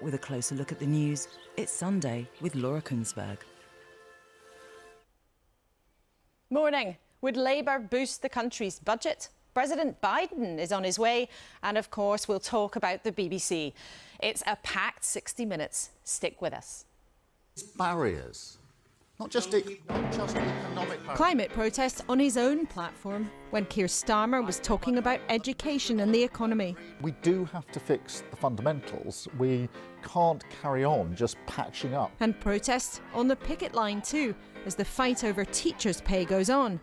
with a closer look at the news. It's Sunday with Laura Kuenssberg. Morning. Would Labour boost the country's budget? President Biden is on his way, and of course we'll talk about the BBC. It's a packed 60 minutes. Stick with us. Barriers, not just economic barriers. Climate protests on his own platform when Keir Starmer was talking about education and the economy. We do have to fix the fundamentals. We can't carry on just patching up. And protests on the picket line too, as the fight over teachers' pay goes on.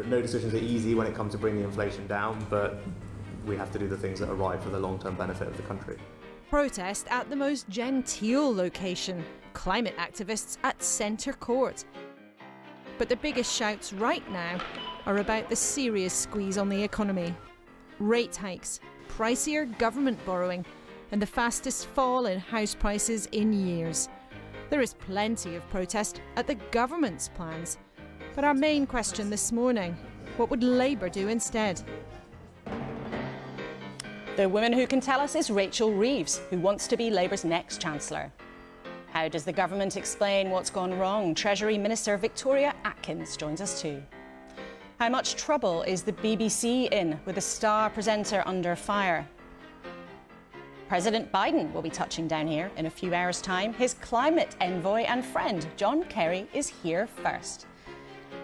No decisions are easy when it comes to bringing inflation down, but we have to do the things that are right for the long-term benefit of the country. Protest at the most genteel location, climate activists at Centre Court. But the biggest shouts right now are about the serious squeeze on the economy. Rate hikes, pricier government borrowing, and the fastest fall in house prices in years. There is plenty of protest at the government's plans. But our main question this morning, what would Labour do instead? The woman who can tell us is Rachel Reeves, who wants to be Labour's next Chancellor. How does the government explain what's gone wrong? Treasury Minister Victoria Atkins joins us too. How much trouble is the BBC in with a star presenter under fire? President Biden will be touching down here in a few hours' time. His climate envoy and friend, John Kerry, is here first.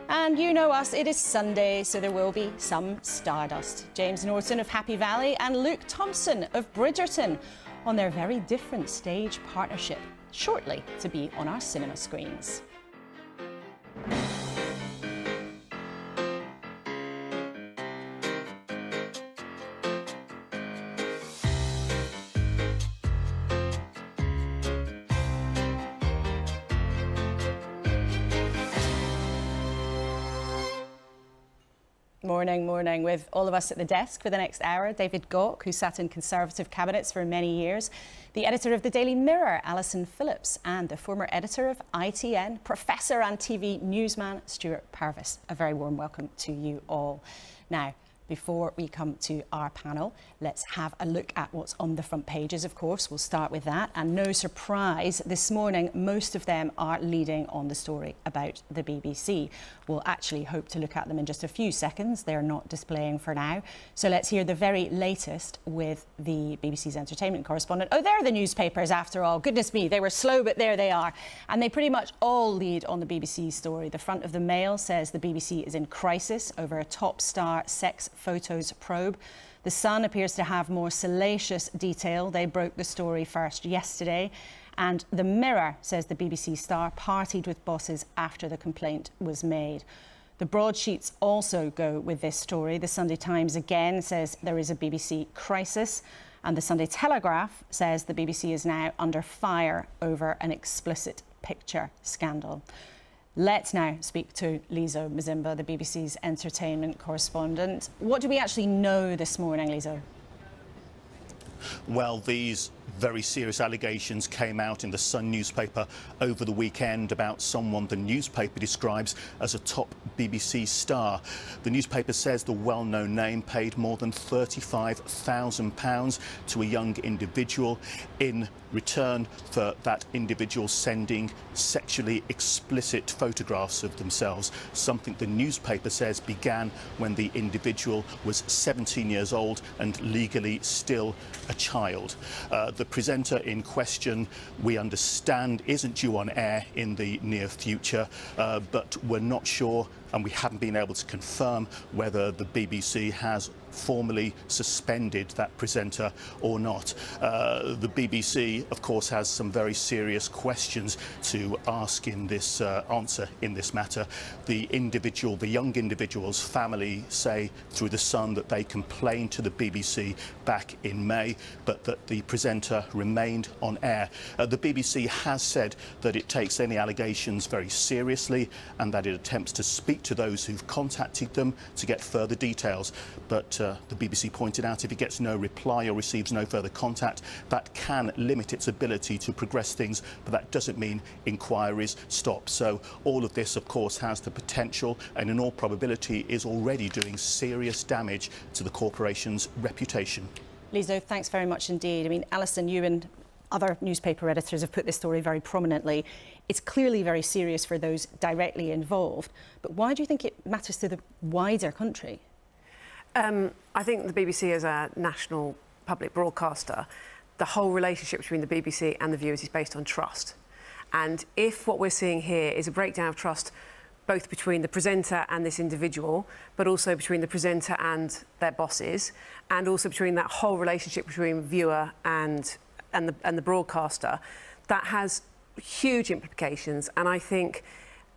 And you know us, it is Sunday, so there will be some stardust. James Norton of Happy Valley and Luke Thompson of Bridgerton on their very different stage partnership, shortly to be on our cinema screens. Morning. With all of us at the desk for the next hour, David Gauke, who sat in Conservative cabinets for many years, the editor of the Daily Mirror, Alison Phillips, and the former editor of ITN, professor and TV newsman, Stuart Parvis. A very warm welcome to you all. Now, before we come to our panel, let's have a look at what's on the front pages, of course. We'll start with that. And no surprise, this morning, most of them are leading on the story about the BBC. We'll actually hope to look at them in just a few seconds. They're not displaying for now. So let's hear the very latest with the BBC's entertainment correspondent. Oh, they're the newspapers after all. Goodness me, they were slow, but there they are. And they pretty much all lead on the BBC story. The front of the Mail says the BBC is in crisis over a top star sex photos probe. The Sun appears to have more salacious detail. They broke the story first yesterday. And the Mirror says the BBC star partied with bosses after the complaint was made. The broadsheets also go with this story. The Sunday Times again says there is a BBC crisis. And the Sunday Telegraph says the BBC is now under fire over an explicit picture scandal. Let's now speak to Lizo Mzimba, the BBC's entertainment correspondent. What do we actually know this morning, Lizo? Well, these very serious allegations came out in the Sun newspaper over the weekend about someone the newspaper describes as a top BBC star. The newspaper says the well-known name paid more than £35,000 to a young individual in return for that individual sending sexually explicit photographs of themselves, something the newspaper says began when the individual was 17 years old and legally still a child. The presenter in question, we understand, isn't due on air in the near future, but we're not sure and we haven't been able to confirm whether the BBC has formally suspended that presenter or not. The BBC, of course, has some very serious questions to ask in this answer in this matter. The young individual's family say through The Sun that they complained to the BBC back in May, but that the presenter remained on air. The BBC has said that it takes any allegations very seriously and that it attempts to speak to those who've contacted them to get further details. But the BBC pointed out if it gets no reply or receives no further contact, that can limit its ability to progress things, but that doesn't mean inquiries stop. So all of this, of course, has the potential and in all probability is already doing serious damage to the corporation's reputation. Lizo, thanks very much indeed. I mean, Alison, you and other newspaper editors have put this story very prominently. It's clearly very serious for those directly involved, but why do you think it matters to the wider country? I think the BBC as a national public broadcaster, the whole relationship between the BBC and the viewers is based on trust. And if what we're seeing here is a breakdown of trust both between the presenter and this individual, but also between the presenter and their bosses, and also between that whole relationship between viewer and the broadcaster, that has huge implications. And I think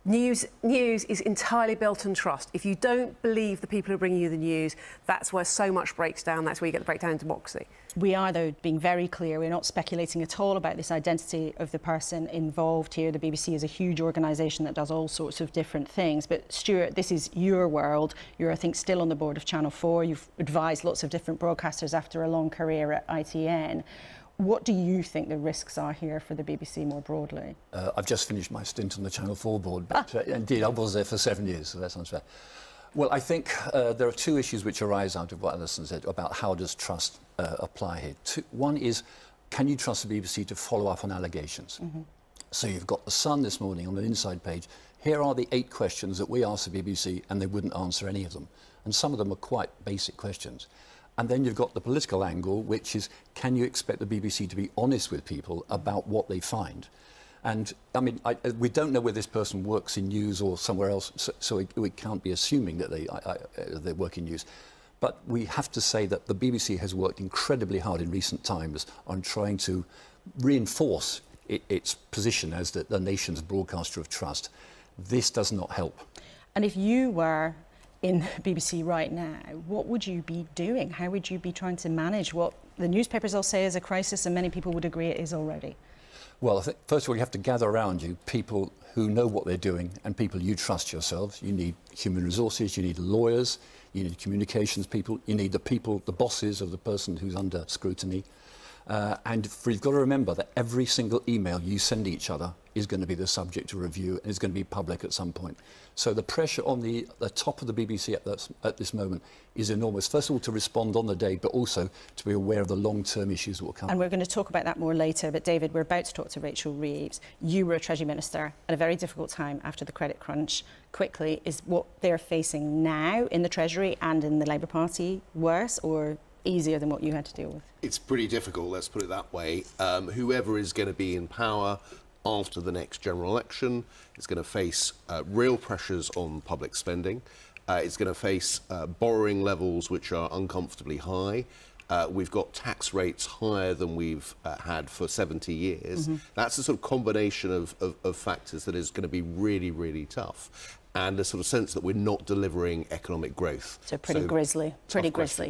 news is entirely built on trust. If you don't believe the people who are bringing you the news, that's where so much breaks down. That's where you get the breakdown in democracy. We are, though, being very clear. We're not speculating at all about this identity of the person involved here. The BBC is a huge organisation that does all sorts of different things. But, Stuart, this is your world. You're, I think, still on the board of Channel 4. You've advised lots of different broadcasters after a long career at ITN. What do you think the risks are here for the BBC more broadly? I've just finished my stint on the Channel 4 board, but indeed I was there for 7 years, so that sounds fair. Well, I think there are two issues which arise out of what Alison said about how does trust apply here. One is, can you trust the BBC to follow up on allegations? So you've got The Sun this morning on an inside page. Here are the 8 questions that we asked the BBC, and they wouldn't answer any of them. And some of them are quite basic questions. And then you've got the political angle, which is, can you expect the BBC to be honest with people about what they find? And, I mean, we don't know whether this person works in news or somewhere else, so we can't be assuming that they work in news. But we have to say that the BBC has worked incredibly hard in recent times on trying to reinforce its position as the nation's broadcaster of trust. This does not help. And if you were in BBC right now, what would you be doing? How would you be trying to manage what the newspapers all say is a crisis, and many people would agree it is already? Well, I think, first of all, you have to gather around you people who know what they're doing and people you trust yourselves. You need human resources, you need lawyers, you need communications people, you need the bosses of the person who's under scrutiny. And you've got to remember that every single email you send each other is going to be the subject of review and is going to be public at some point. So the pressure on the top of the BBC at this moment is enormous. First of all, to respond on the day, but also to be aware of the long-term issues that will come. And we're going to talk about that more later. But David, we're about to talk to Rachel Reeves. You were a Treasury Minister at a very difficult time after the credit crunch. Quickly, is what they're facing now in the Treasury and in the Labour Party worse or easier than what you had to deal with? It's pretty difficult, let's put it that way. Whoever is going to be in power after the next general election is going to face real pressures on public spending. It's going to face borrowing levels which are uncomfortably high. We've got tax rates higher than we've had for 70 years. That's a sort of combination of factors that is going to be really, really tough. And a sort of sense that we're not delivering economic growth. So pretty grisly.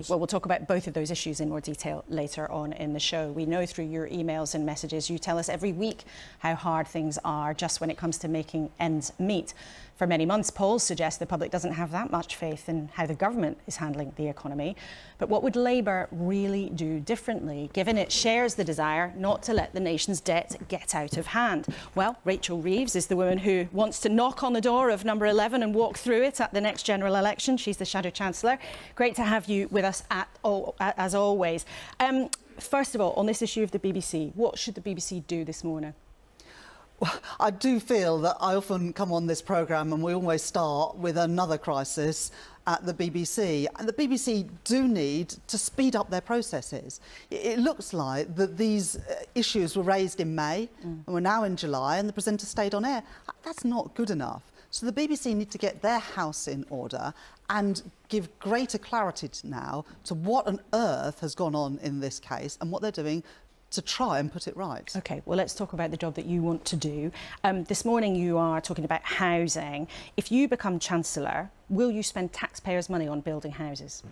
Well, we'll talk about both of those issues in more detail later on in the show. We know through your emails and messages, you tell us every week how hard things are just when it comes to making ends meet. For many months, polls suggest the public doesn't have that much faith in how the government is handling the economy. But what would Labour really do differently, given it shares the desire not to let the nation's debt get out of hand? Well, Rachel Reeves is the woman who wants to knock on the door of number 11 and walk through it at the next general election. She's the Shadow Chancellor. Great to have you with us as always. First of all, on this issue of the BBC, what should the BBC do this morning? Well, I do feel that I often come on this programme and we always start with another crisis at the BBC. And the BBC do need to speed up their processes. It looks like that these issues were raised in May and we're now in July and the presenter stayed on air. That's not good enough. So the BBC need to get their house in order and give greater clarity now to what on earth has gone on in this case and what they're doing to try and put it right. OK, well, let's talk about the job that you want to do. This morning you are talking about housing. If you become Chancellor, will you spend taxpayers' money on building houses?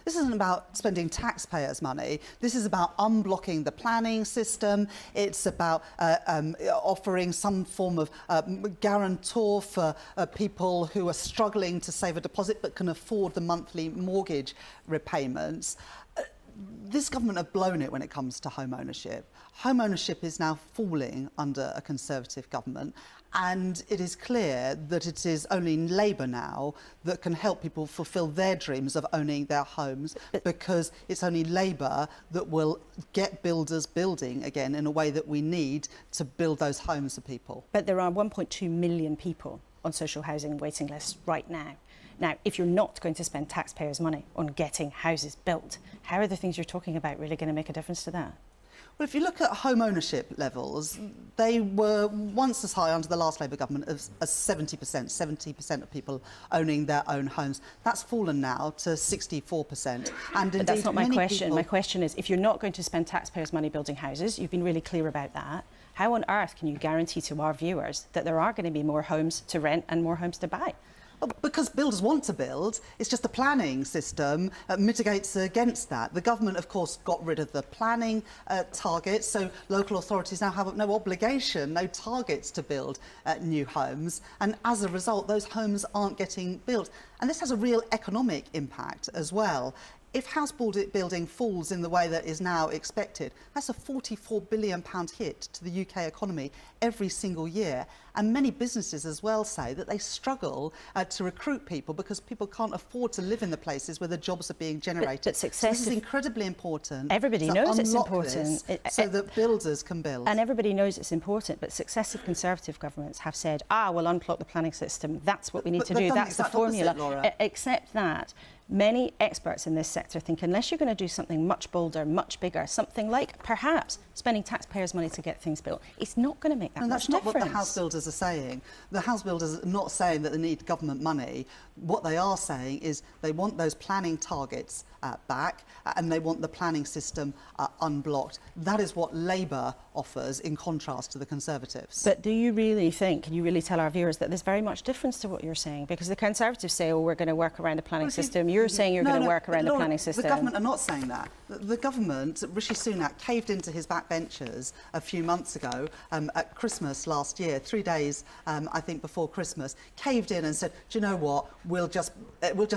This isn't about spending taxpayers' money. This is about unblocking the planning system. It's about offering some form of guarantor for people who are struggling to save a deposit but can afford the monthly mortgage repayments. this government have blown it when it comes to home ownership. Home ownership is now falling under a Conservative government, and it is clear that it is only Labour now that can help people fulfil their dreams of owning their homes, because it's only Labour that will get builders building again in a way that we need to build those homes for people. But there are 1.2 million people on social housing waiting lists right now. Now, if you're not going to spend taxpayers' money on getting houses built, how are the things you're talking about really going to make a difference to that? Well, if you look at home ownership levels, they were once as high under the last Labour government as 70% of people owning their own homes. That's fallen now to 64%. And but that's not my question. People... My question is, if you're not going to spend taxpayers' money building houses, you've been really clear about that, how on earth can you guarantee to our viewers that there are going to be more homes to rent and more homes to buy? Because builders want to build, it's just the planning system mitigates against that. The government, of course, got rid of the planning targets, so local authorities now have no obligation, no targets to build new homes, and as a result, those homes aren't getting built. And this has a real economic impact as well. If house building falls in the way that is now expected, that's a £44 billion hit to the UK economy every single year. And many businesses as well say that they struggle to recruit people because people can't afford to live in the places where the jobs are being generated. But successive... So this is incredibly important. Everybody knows it's important. So that builders can build. And everybody knows it's important, but successive Conservative governments have said, we'll unblock the planning system. That's what we need to do. That's the formula. Laura. Except that many experts in this sector think unless you're going to do something much bolder, much bigger, something like perhaps spending taxpayers' money to get things built, it's not going to make that much difference. And that's not what the house builders are saying. The house builders are not saying that they need government money. What they are saying is they want those planning targets back, and they want the planning system unblocked. That is what Labour offers in contrast to the Conservatives. But do you really think, can you really tell our viewers that there's very much difference to what you're saying? Because the Conservatives say, we're going to work around the planning system. You're saying you're going to work around the planning system. The government are not saying that. The government, Rishi Sunak, caved into his backbenchers a few months ago at Christmas last year, 3 days, I think, before Christmas, caved in and said, do you know what, we'll just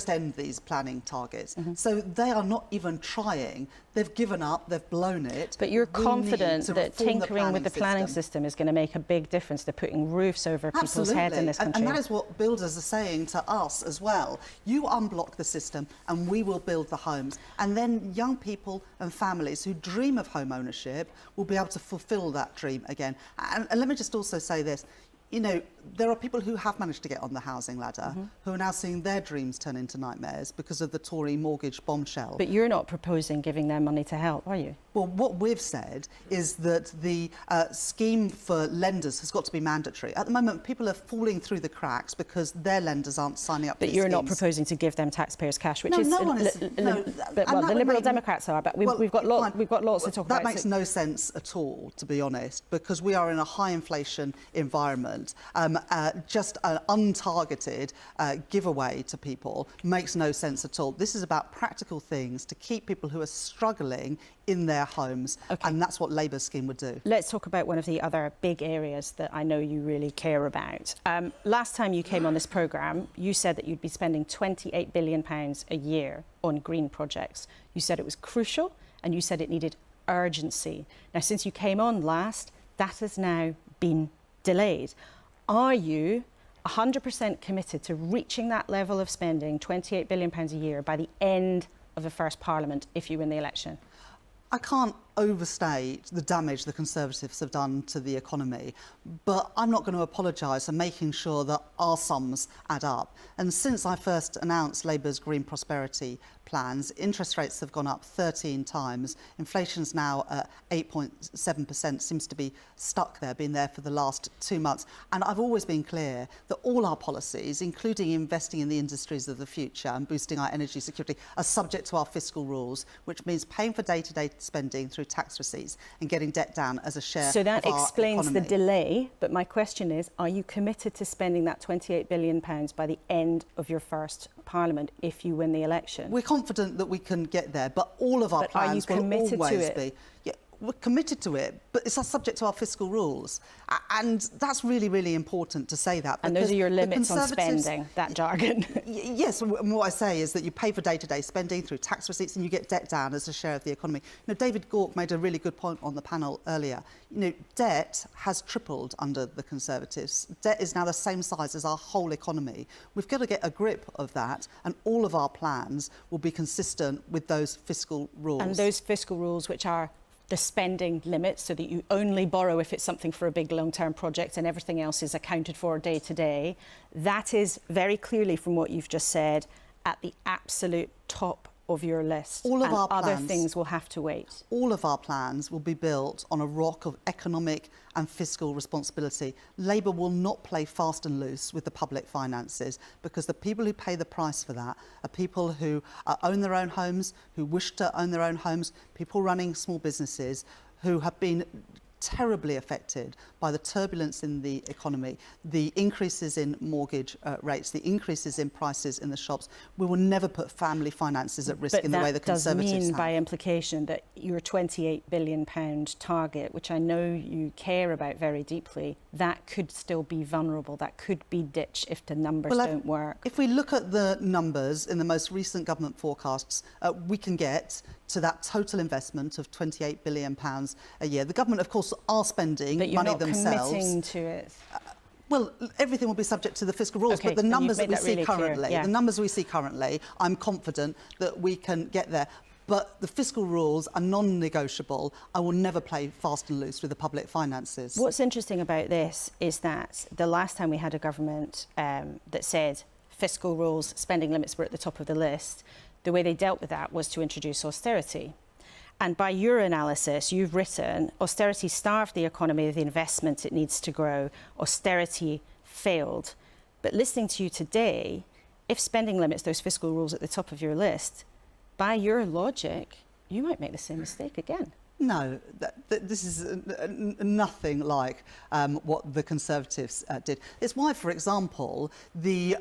end these planning targets. So they are not even trying. They've given up, they've blown it. But you're confident that tinkering with the planning system is going to make a big difference to putting roofs over people's heads in this country? And that is what builders are saying to us as well. You unblock the system and we will build the homes. And then young people and families who dream of home ownership will be able to fulfil that dream again. And let me just also say this. You know, there are people who have managed to get on the housing ladder who are now seeing their dreams turn into nightmares because of the Tory mortgage bombshell. But you're not proposing giving them money to help, are you? Well, what we've said is that the scheme for lenders has got to be mandatory. At the moment, people are falling through the cracks because their lenders aren't signing up to these schemes. But you're not proposing to give them taxpayers' cash, which no, is... No one is. Well, the Liberal Democrats are, but we've got lots to talk about. That makes no sense at all, to be honest, because we are in a high inflation environment. Just an untargeted giveaway to people makes no sense at all. This is about practical things to keep people who are struggling in their homes, and that's what Labour's scheme would do. Let's talk about one of the other big areas that I know you really care about. Last time you came on this programme, you said that you'd be spending £28 billion a year on green projects. You said it was crucial, and you said it needed urgency. Now, since you came on last, that has now been delayed. Are you 100% committed to reaching that level of spending, £28 billion a year, by the end of the first Parliament if you win the election? I can't overstate the damage the Conservatives have done to the economy, but I'm not going to apologise for making sure that our sums add up. And since I first announced Labour's Green Prosperity plans, interest rates have gone up 13 times. Inflation's now at 8.7%, seems to be stuck there, been there for the last 2 months. And I've always been clear that all our policies, including investing in the industries of the future and boosting our energy security, are subject to our fiscal rules, which means paying for day-to-day spending through tax receipts and getting debt down as a share of our economy. So that explains the delay, but my question is, are you committed to spending that £28 billion by the end of your first Parliament if you win the election? We're confident that we can get there, but all of our plans will always be... Yeah, we're committed to it, but it's subject to our fiscal rules. And that's really, really important to say that. And those are your limits on spending, that jargon. Yes, and what I say is that you pay for day-to-day spending through tax receipts and you get debt down as a share of the economy. You know, David Gauke made a really good point on the panel earlier. You know, debt has tripled under the Conservatives. Debt is now the same size as our whole economy. We've got to get a grip of that, and all of our plans will be consistent with those fiscal rules. And those fiscal rules which are the spending limits, so that you only borrow if it's something for a big long-term project and everything else is accounted for day to day. That is very clearly, from what you've just said, at the absolute top of your list. All of and our plans, other things will have to wait. All of our plans will be built on a rock of economic and fiscal responsibility. Labour will not play fast and loose with the public finances, because the people who pay the price for that are people who own their own homes, who wish to own their own homes, people running small businesses who have been terribly affected by the turbulence in the economy, the increases in mortgage rates, the increases in prices in the shops. We will never put family finances at risk in the way the Conservatives But that does mean, have. by implication, that your £28 billion target, which I know you care about very deeply, that could still be vulnerable, that could be ditched if the numbers don't work. If we look at the numbers in the most recent government forecasts, we can get to that total investment of £28 billion a year. The government, of course, are spending but you're money not themselves. Committing to it. Well, everything will be subject to the fiscal rules, Okay, but the and numbers you've that we made that see really clear, currently, yeah. the numbers we see currently, I'm confident that we can get there. But the fiscal rules are non-negotiable. I will never play fast and loose with the public finances. What's interesting about this is that the last time we had a government that said fiscal rules, spending limits were at the top of the list, the way they dealt with that was to introduce austerity. And by your analysis, you've written, austerity starved the economy of the investment it needs to grow. Austerity failed. But listening to you today, if spending limits, those fiscal rules at the top of your list, by your logic, you might make the same mistake again. No, this is nothing like what the Conservatives did. It's why, for example, the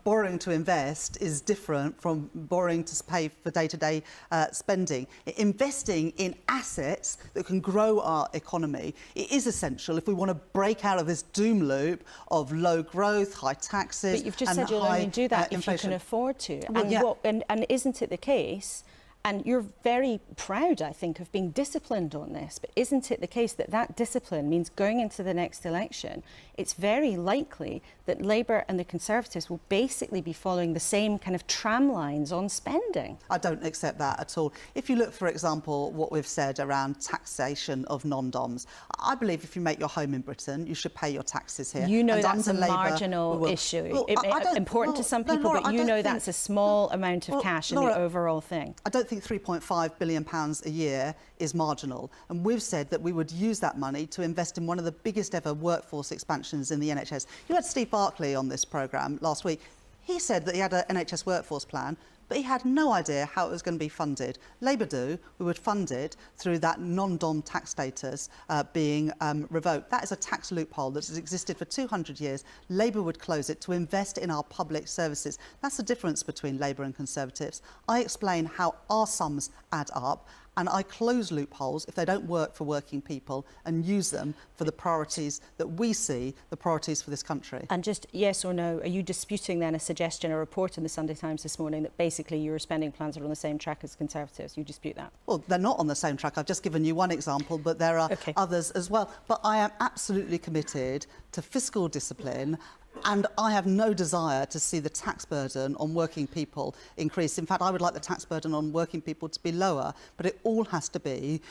borrowing to invest is different from borrowing to pay for day-to-day spending. Investing in assets that can grow our economy, it is essential if we want to break out of this doom loop of low growth, high taxes. But you've just and said you'll high, only do that if inflation. you can afford to. Well, And isn't it the case? And you're very proud, I think, of being disciplined on this. But isn't it the case that that discipline means going into the next election, it's very likely that Labour and the Conservatives will basically be following the same kind of tram lines on spending? I don't accept that at all. If you look, for example, what we've said around taxation of non-doms, I believe if you make your home in Britain, you should pay your taxes here. You know and that's a under Labour, marginal we will. issue. Well, Important to some people, Laura, but you know think, that's a small amount of cash in Laura, the overall thing. I don't think £3.5 billion a year is marginal. And we've said that we would use that money to invest in one of the biggest ever workforce expansions in the NHS. You had Steve Barclay on this programme last week. He said that he had an NHS workforce plan, but he had no idea how it was going to be funded. Labour do. We would fund it through that non-dom tax status being revoked. That is a tax loophole that has existed for 200 years. Labour would close it to invest in our public services. That's the difference between Labour and Conservatives. I explain how our sums add up, and I close loopholes if they don't work for working people and use them for the priorities that we see, the priorities for this country. And just yes or no, are you disputing then a suggestion, a report in the Sunday Times this morning that basically your spending plans are on the same track as Conservatives? You dispute that? Well, they're not on the same track. I've just given you one example, but there are others as well. But I am absolutely committed to fiscal discipline, and I have no desire to see the tax burden on working people increase. In fact, I would like the tax burden on working people to be lower, but it all has to be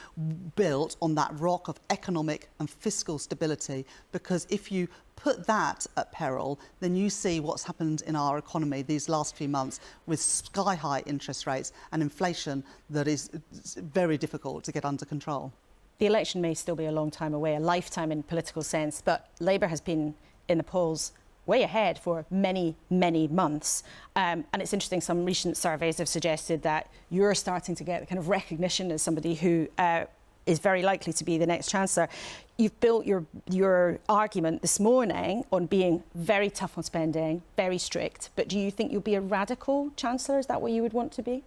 built on that rock of economic and fiscal stability, because if you put that at peril, then you see what's happened in our economy these last few months with sky-high interest rates and inflation that is very difficult to get under control. The election may still be a long time away, a lifetime in political sense, but Labour has been in the polls way ahead for many, many months. And it's interesting, some recent surveys have suggested that you're starting to get the kind of recognition as somebody who is very likely to be the next Chancellor. You've built your argument this morning on being very tough on spending, very strict, but do you think you'll be a radical Chancellor? Is that what you would want to be?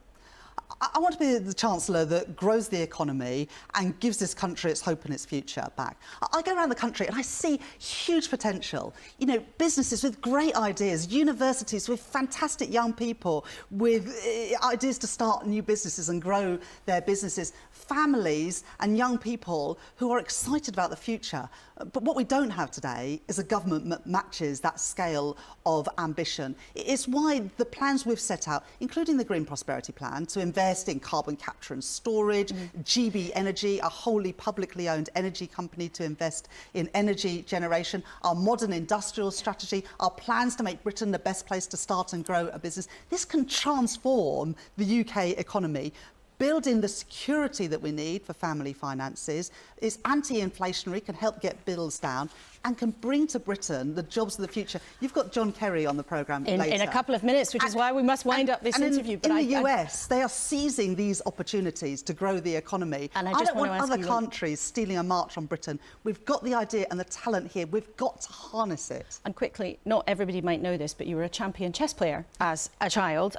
I want to be the Chancellor that grows the economy and gives this country its hope and its future back. I go around the country and I see huge potential. You know, businesses with great ideas, universities with fantastic young people with ideas to start new businesses and grow their businesses, families and young people who are excited about the future. But what we don't have today is a government that matches that scale of ambition. It's why the plans we've set out, including the Green Prosperity Plan, to invest in carbon capture and storage, GB Energy, a wholly publicly owned energy company to invest in energy generation, our modern industrial strategy, our plans to make Britain the best place to start and grow a business. This can transform the UK economy, build in the security that we need for family finances, is anti-inflationary, can help get bills down, and can bring to Britain the jobs of the future. You've got John Kerry on the programme later. In a couple of minutes, which is why we must wind up this interview. But in the US, they are seizing these opportunities to grow the economy. And I don't want want other countries stealing a march on Britain. We've got the idea and the talent here. We've got to harness it. And quickly, not everybody might know this, but you were a champion chess player as a child.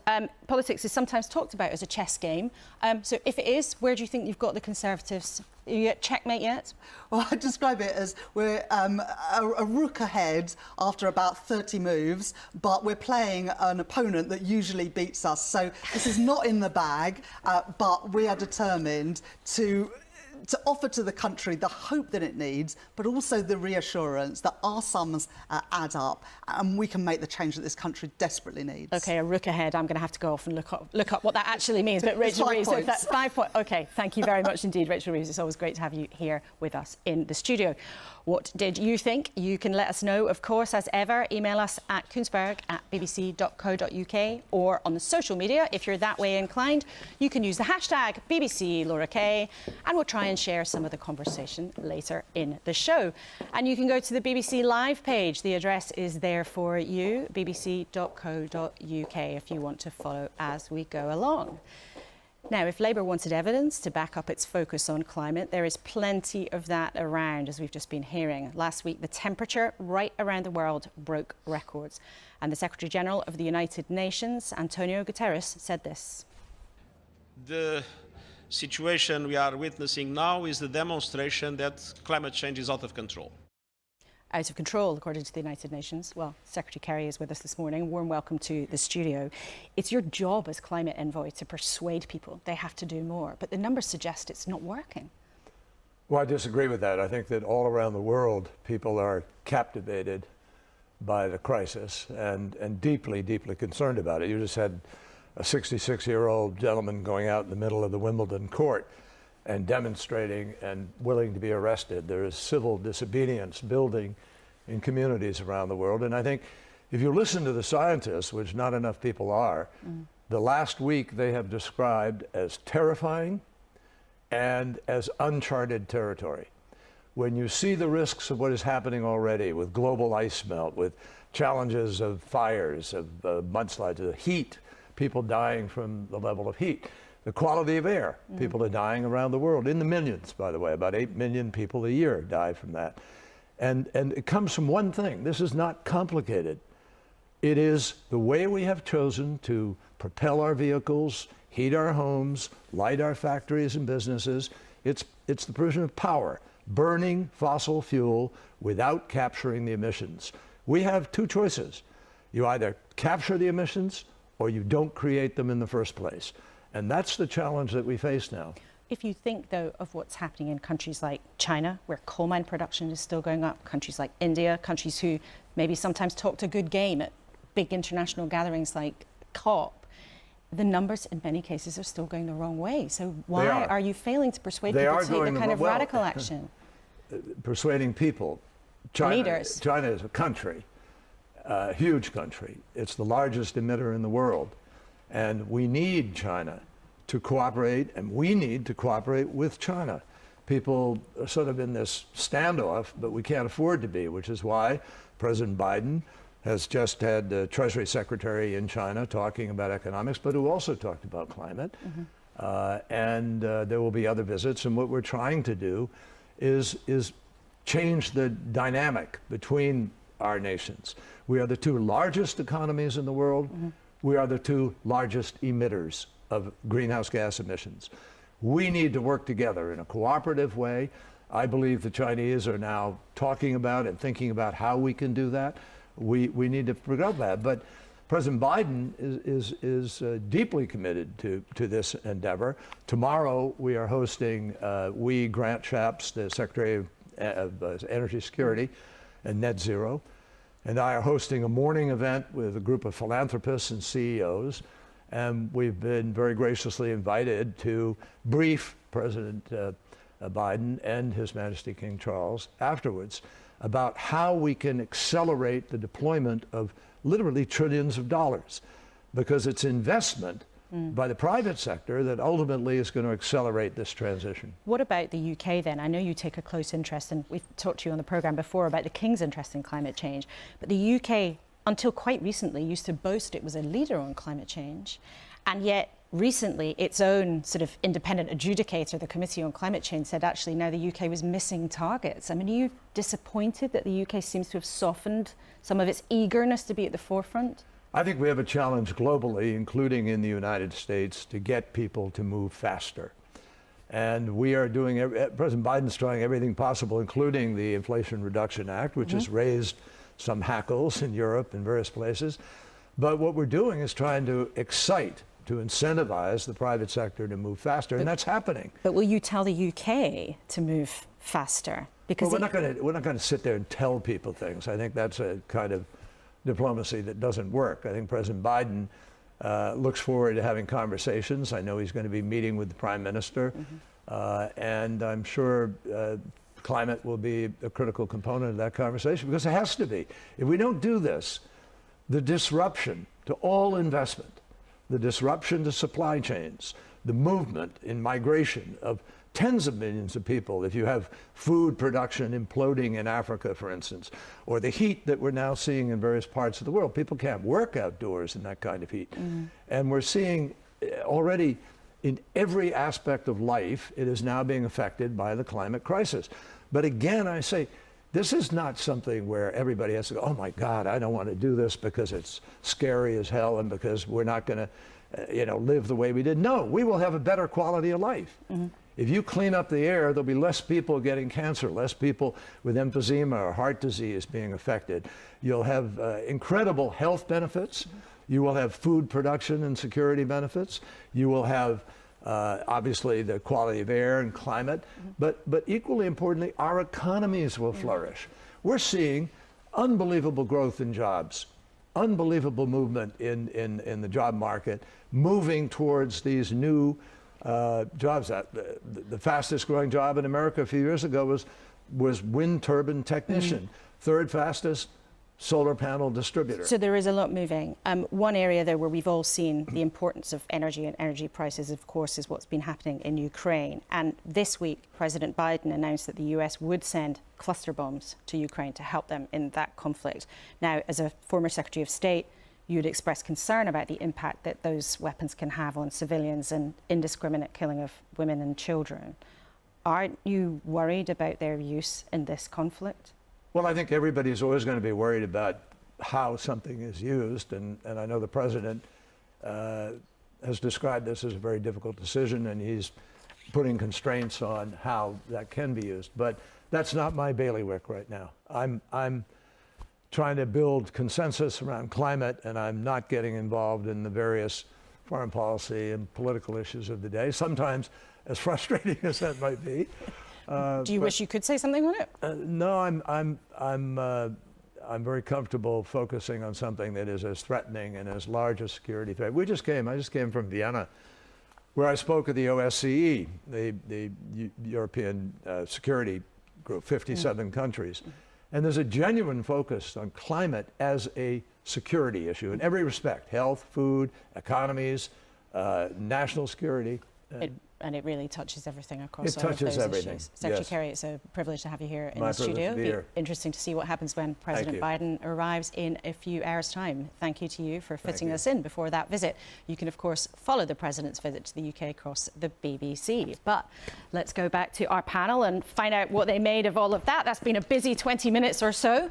Politics is sometimes talked about as a chess game. So if it is, where do you think you've got the Conservatives? Are you at checkmate yet? Well, I describe it as we're a rook ahead after about 30 moves, but we're playing an opponent that usually beats us. So this is not in the bag, but we are determined to offer to the country the hope that it needs, but also the reassurance that our sums add up and we can make the change that this country desperately needs. OK, a rook ahead. I'm going to have to go off and look up what that actually means. But Rachel Reeves, if that's 5 points. OK, thank you very much indeed, Rachel Reeves. It's always great to have you here with us in the studio. What did you think? You can let us know, of course, as ever. Email us at kuenssberg@bbc.co.uk or on the social media. If you're that way inclined, you can use the hashtag BBC Laura K, and we'll try and share some of the conversation later in the show. And you can go to the BBC Live page. The address is there for you, bbc.co.uk, if you want to follow as we go along. Now, if Labour wanted evidence to back up its focus on climate, there is plenty of that around, as we've just been hearing. Last week, the temperature right around the world broke records. And the Secretary-General of the United Nations, Antonio Guterres, said this. The situation we are witnessing now is the demonstration that climate change is out of control. Out of control, according to the United Nations. Well, Secretary Kerry is with us this morning. Warm welcome to the studio. It's your job as climate envoy to persuade people they have to do more, but the numbers suggest it's not working. Well, I disagree with that. I think that all around the world, people are captivated by the crisis and deeply, deeply concerned about it. You just had a 66-year-old gentleman going out in the middle of the Wimbledon court and demonstrating and willing to be arrested. There is civil disobedience building in communities around the world. And I think if you listen to the scientists, which not enough people are, the last week they have described as terrifying and as uncharted territory. When you see the risks of what is happening already with global ice melt, with challenges of fires, of mudslides, of heat, people dying from the level of heat, the quality of air. People are dying around the world, in the millions, by the way. About 8 million people a year die from that. And it comes from one thing. This is not complicated. It is the way we have chosen to propel our vehicles, heat our homes, light our factories and businesses. It's the provision of power, burning fossil fuel without capturing the emissions. We have two choices. You either capture the emissions or you don't create them in the first place. And that's the challenge that we face now. If you think, though, of what's happening in countries like China, where coal mine production is still going up, countries like India, countries who maybe sometimes talked a good game at big international gatherings like COP, the numbers in many cases are still going the wrong way. So why are you failing to persuade people to take the kind of radical action? Persuading people. Leaders. China is a country, a huge country. It's the largest emitter in the world. And we need China to cooperate, and we need to cooperate with China. People are sort of in this standoff, but we can't afford to be, which is why President Biden has just had the Treasury Secretary in China talking about economics, but who also talked about climate. And there will be other visits. And what we're trying to do is change the dynamic between our nations. We are the two largest economies in the world. We are the two largest emitters of greenhouse gas emissions. We need to work together in a cooperative way. I believe the Chinese are now talking about and thinking about how we can do that. We need to progress that. But President Biden is deeply committed to this endeavor. Tomorrow we are hosting, Grant Shapps, the Secretary of Energy Security and Net Zero, and I are hosting a morning event with a group of philanthropists and CEOs. And we've been very graciously invited to brief President Biden and His Majesty King Charles afterwards about how we can accelerate the deployment of literally trillions of dollars, because it's investment by the private sector that ultimately is going to accelerate this transition. What about the UK then? I know you take a close interest, and we've talked to you on the programme before about the King's interest in climate change, but the UK, until quite recently, used to boast it was a leader on climate change, and yet recently its own sort of independent adjudicator, the Committee on Climate Change, said actually now the UK was missing targets. I mean, are you disappointed that the UK seems to have softened some of its eagerness to be at the forefront? I think we have a challenge globally, including in the United States, to get people to move faster. And we are doing, President Biden's trying everything possible, including the Inflation Reduction Act, which has raised some hackles in Europe and various places. But what we're doing is trying to excite, to incentivize the private sector to move faster, and that's happening. But will you tell the UK to move faster? Because we're not going to sit there and tell people things. I think that's a kind of diplomacy that doesn't work. I think President Biden looks forward to having conversations. I know he's going to be meeting with the Prime Minister, and I'm sure climate will be a critical component of that conversation, because it has to be. If we don't do this, the disruption to all investment, the disruption to supply chains, the movement in migration of tens of millions of people, if you have food production imploding in Africa, for instance, or the heat that we're now seeing in various parts of the world. People can't work outdoors in that kind of heat. And we're seeing already in every aspect of life, it is now being affected by the climate crisis. But again, I say, this is not something where everybody has to go, oh my God, I don't want to do this because it's scary as hell and because we're not going to live the way we did. No, we will have a better quality of life. If you clean up the air, there'll be less people getting cancer, less people with emphysema or heart disease being affected. You'll have incredible health benefits. You will have food production and security benefits. You will have obviously the quality of air and climate, but equally importantly, our economies will flourish. We're seeing unbelievable growth in jobs, unbelievable movement in the job market, moving towards these new jobs. The fastest growing job in America a few years ago was wind turbine technician. Third fastest, solar panel distributor. So there is a lot moving. One area though where we've all seen the importance of energy and energy prices, of course, is what's been happening in Ukraine. And this week, President Biden announced that the US would send cluster bombs to Ukraine to help them in that conflict. Now, as a former Secretary of State, you'd express concern about the impact that those weapons can have on civilians and indiscriminate killing of women and children. Aren't you worried about their use in this conflict? Well, I think everybody's always going to be worried about how something is used, and I know the President has described this as a very difficult decision, and he's putting constraints on how that can be used. But that's not my bailiwick right now. I'm trying to build consensus around climate, and I'm not getting involved in the various foreign policy and political issues of the day, sometimes as frustrating as that might be. Do you wish you could say something on it? No, I'm very comfortable focusing on something that is as threatening and as large a security threat. I just came from Vienna, where I spoke at the OSCE, the European Security Group, 57 countries. And there's a genuine focus on climate as a security issue in every respect: health, food, economies, national security. And it really touches everything across all of those everything. Issues. Secretary Kerry, it's a privilege to have you here in the studio. It'll be interesting to see what happens when President Biden arrives in a few hours' time. Thank you to you for fitting us in before that visit. You can, of course, follow the President's visit to the UK across the BBC. But let's go back to our panel and find out what they made of all of that. That's been a busy 20 minutes or so.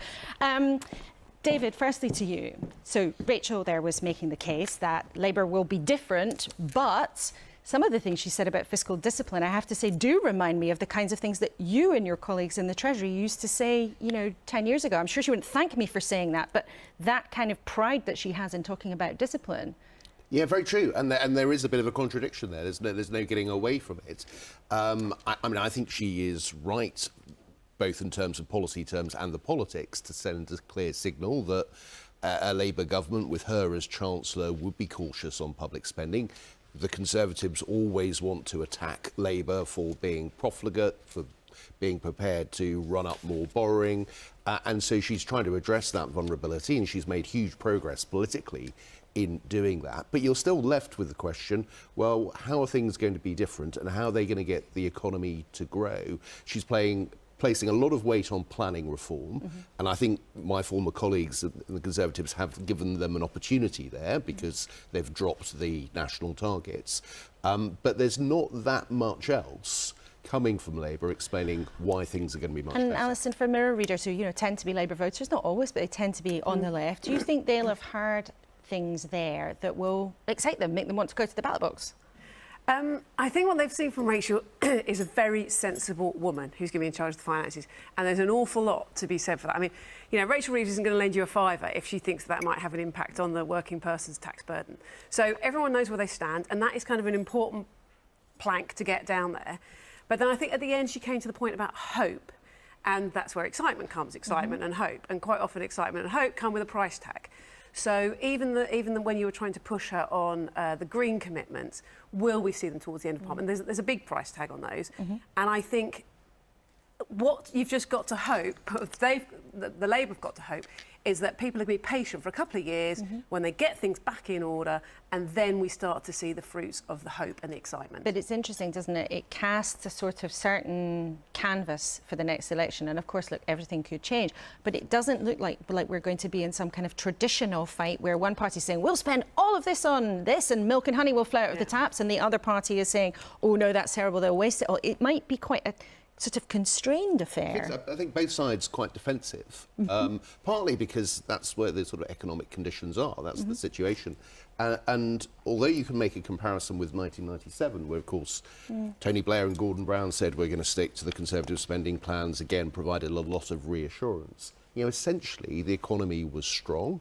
David, firstly to you. So Rachel there was making the case that Labour will be different, but some of the things she said about fiscal discipline, I have to say, do remind me of the kinds of things that you and your colleagues in the Treasury used to say, 10 years ago. I'm sure she wouldn't thank me for saying that, but that kind of pride that she has in talking about discipline. Yeah, very true. And there is a bit of a contradiction there. There's no getting away from it. I think she is right, both in terms of policy terms and the politics, to send a clear signal that a Labour government with her as Chancellor would be cautious on public spending. The Conservatives always want to attack Labour for being profligate, for being prepared to run up more borrowing. And so she's trying to address that vulnerability, and she's made huge progress politically in doing that. But you're still left with the question, well, how are things going to be different, and how are they going to get the economy to grow? She's placing a lot of weight on planning reform, and I think my former colleagues in the Conservatives have given them an opportunity there because they've dropped the national targets. But there's not that much else coming from Labour explaining why things are going to be much better. And Alison, for Mirror readers who tend to be Labour voters, not always, but they tend to be on the left, do you think they'll have heard things there that will excite them, make them want to go to the ballot box? I think what they've seen from Rachel is a very sensible woman who's going to be in charge of the finances, and there's an awful lot to be said for that. I mean, Rachel Reeves isn't going to lend you a fiver if she thinks that might have an impact on the working person's tax burden. So everyone knows where they stand, and that is kind of an important plank to get down there. But then I think at the end she came to the point about hope, and that's where excitement comes, excitement and hope, and quite often excitement and hope come with a price tag. So even when you were trying to push her on the green commitments, will we see them towards the end of Parliament? There's a big price tag on those. And I think what you've just got to hope, the Labour have got to hope, is that people are going to be patient for a couple of years when they get things back in order, and then we start to see the fruits of the hope and the excitement. But it's interesting, doesn't it? It casts a sort of certain canvas for the next election, and of course, look, everything could change, but it doesn't look like we're going to be in some kind of traditional fight where one party is saying, we'll spend all of this on this and milk and honey will flow out of the taps, and the other party is saying, oh no, that's terrible, they'll waste it all. It might be quite a sort of constrained affair. I think both sides quite defensive, partly because that's where the sort of economic conditions are, that's the situation. And although you can make a comparison with 1997, where, of course, Tony Blair and Gordon Brown said we're going to stick to the Conservative spending plans, again, provided a lot of reassurance. Essentially, the economy was strong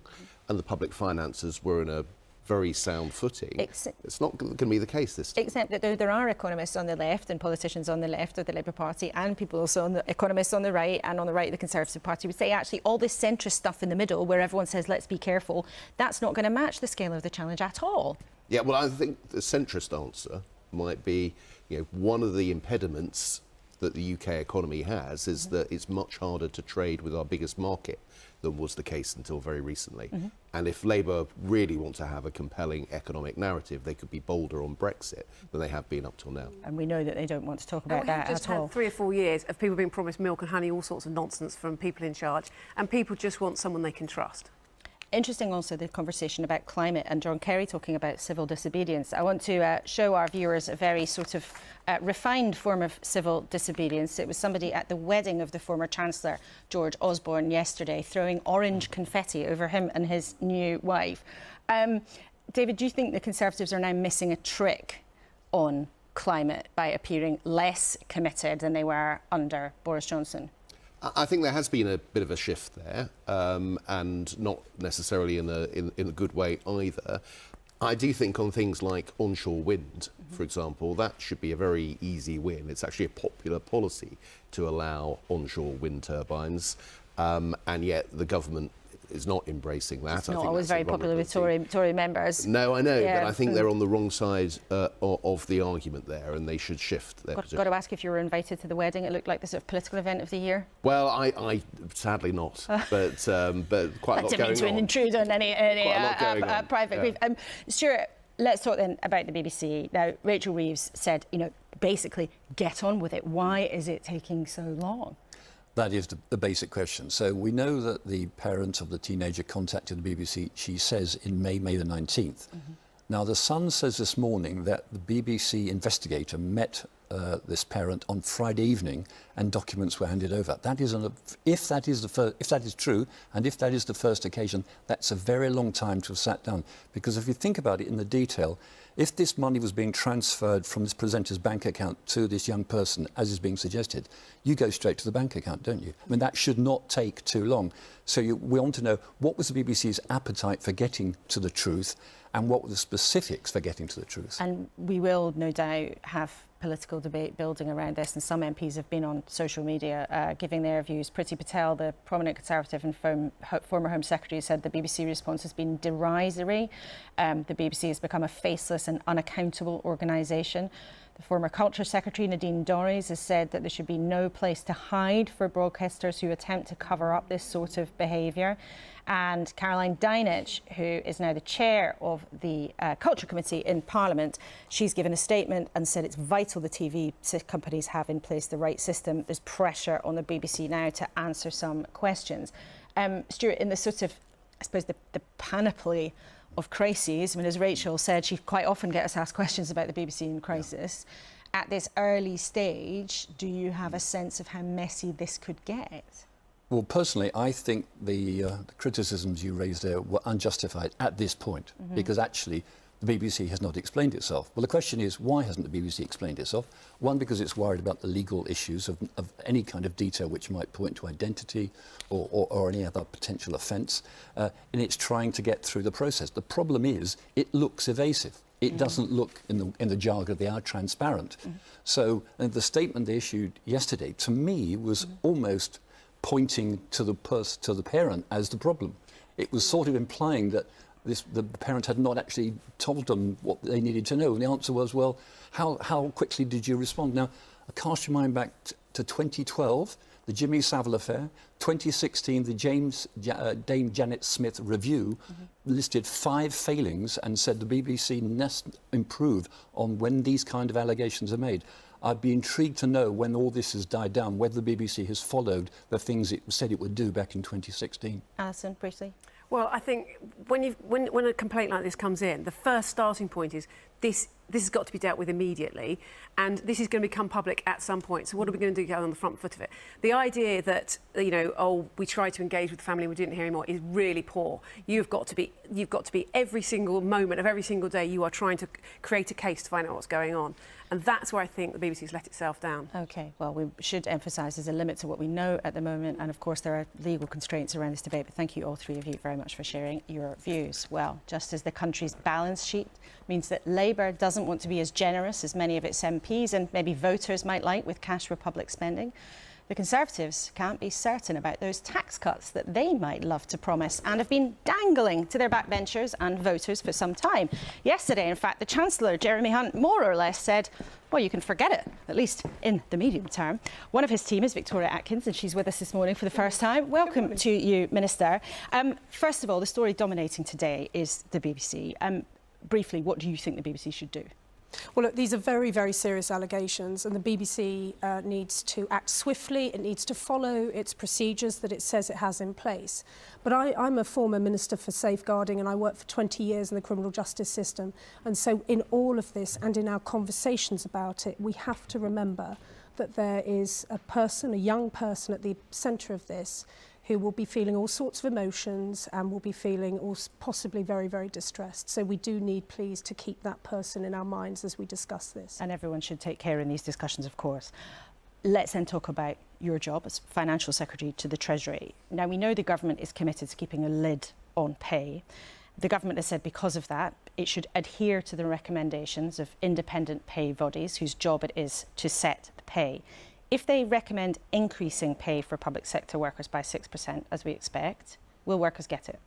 and the public finances were in a very sound footing. It's not going to be the case this time. Except that there are economists on the left and politicians on the left of the Labour Party, and people also economists on the right and on the right of the Conservative Party would say actually all this centrist stuff in the middle where everyone says let's be careful, that's not going to match the scale of the challenge at all. Yeah, well, I think the centrist answer might be, one of the impediments that the UK economy has is that it's much harder to trade with our biggest market than was the case until very recently. And if Labour really want to have a compelling economic narrative, they could be bolder on Brexit than they have been up till now. And we know that they don't want to talk about that at all. We've just had 3 or 4 years of people being promised milk and honey, all sorts of nonsense from people in charge, and people just want someone they can trust. Interesting also the conversation about climate and John Kerry talking about civil disobedience. I want to show our viewers a very sort of refined form of civil disobedience. It was somebody at the wedding of the former Chancellor, George Osborne, yesterday, throwing orange confetti over him and his new wife. David, do you think the Conservatives are now missing a trick on climate by appearing less committed than they were under Boris Johnson? I think there has been a bit of a shift there, and not necessarily in a good way either. I do think on things like onshore wind, for example, that should be a very easy win. It's actually a popular policy to allow onshore wind turbines, and yet the government is not embracing that. It's not always very popular with Tory members. No, I know, but I think they're on the wrong side of the argument there, and they should shift their position. Got to ask if you were invited to the wedding. It looked like the sort of political event of the year. Well, I sadly not, but quite a lot going on. I didn't mean to intrude on any private grief. Stuart, let's talk then about the BBC. Now, Rachel Reeves said, basically, get on with it. Why is it taking so long? That is the basic question. So we know that the parent of the teenager contacted the BBC, she says, in May the 19th. Now, The Sun says this morning that the BBC investigator met this parent on Friday evening, and documents were handed over. That is if that is true, and if that is the first occasion, that's a very long time to have sat down. Because if you think about it in the detail, if this money was being transferred from this presenter's bank account to this young person, as is being suggested, you go straight to the bank account, don't you? I mean, that should not take too long. So we want to know what was the BBC's appetite for getting to the truth, and what were the specifics for getting to the truth. And we will no doubt have political debate building around this, and some MPs have been on social media giving their views. Priti Patel, the prominent Conservative and former Home Secretary, said the BBC response has been derisory. The BBC has become a faceless and unaccountable organisation. The former Culture Secretary, Nadine Dorries, has said that there should be no place to hide for broadcasters who attempt to cover up this sort of behaviour. And Caroline Dinenage, who is now the chair of the Culture Committee in Parliament, she's given a statement and said it's vital the TV companies have in place the right system. There's pressure on the BBC now to answer some questions. Stuart, in the sort of, I suppose, the panoply of crises, I mean, as Rachel said, she quite often gets asked questions about the BBC in crisis. Yeah. At this early stage, do you have a sense of how messy this could get? Well, personally, I think the criticisms you raised there were unjustified at this point, because actually the BBC has not explained itself. Well, the question is, why hasn't the BBC explained itself? One, because it's worried about the legal issues of any kind of detail which might point to identity or any other potential offence, and it's trying to get through the process. The problem is, it looks evasive. It doesn't look, in the jargon of the hour, transparent. So the statement they issued yesterday, to me, was almost pointing to the parent as the problem. It was sort of implying that the parent had not actually told them what they needed to know. And the answer was, well, how quickly did you respond? Now, cast your mind back to 2012, the Jimmy Savile affair. 2016, the Dame Janet Smith review listed 5 failings and said the BBC must improve on when these kind of allegations are made. I'd be intrigued to know, when all this has died down, whether the BBC has followed the things it said it would do back in 2016. Alison, briefly. Well, I think when a complaint like this comes in, the first starting point is this has got to be dealt with immediately, and this is going to become public at some point. So what are we going to do to get on the front foot of it? The idea that, you know, oh, we tried to engage with the family and we didn't hear anymore is really poor. You've got to be every single moment of every single day you are trying to create a case to find out what's going on. And that's where I think the BBC's let itself down. OK, well, we should emphasise there's a limit to what we know at the moment, and of course there are legal constraints around this debate, but thank you, all three of you, very much for sharing your views. Well, just as the country's balance sheet means that Labour doesn't want to be as generous as many of its MPs and maybe voters might like with cash for public spending, the Conservatives can't be certain about those tax cuts that they might love to promise and have been dangling to their backbenchers and voters for some time. Yesterday, in fact, the Chancellor, Jeremy Hunt, more or less said, well, you can forget it, at least in the medium term. One of his team is Victoria Atkins, and she's with us this morning for the first time. Welcome to you, Minister. First of all, the story dominating today is the BBC. Briefly, what do you think the BBC should do? Well, look, these are very, very serious allegations, and the BBC needs to act swiftly. It needs to follow its procedures that it says it has in place. But I'm a former Minister for Safeguarding, and I worked for 20 years in the criminal justice system. And so in all of this and in our conversations about it, we have to remember that there is a person, a young person at the centre of this, who will be feeling all sorts of emotions and will be feeling possibly very, very distressed. So we do need, please, to keep that person in our minds as we discuss this. And everyone should take care in these discussions, of course. Let's then talk about your job as Financial Secretary to the Treasury. Now, we know the government is committed to keeping a lid on pay. The government has said because of that, it should adhere to the recommendations of independent pay bodies whose job it is to set the pay. If they recommend increasing pay for public sector workers by 6%, as we expect, will workers get it?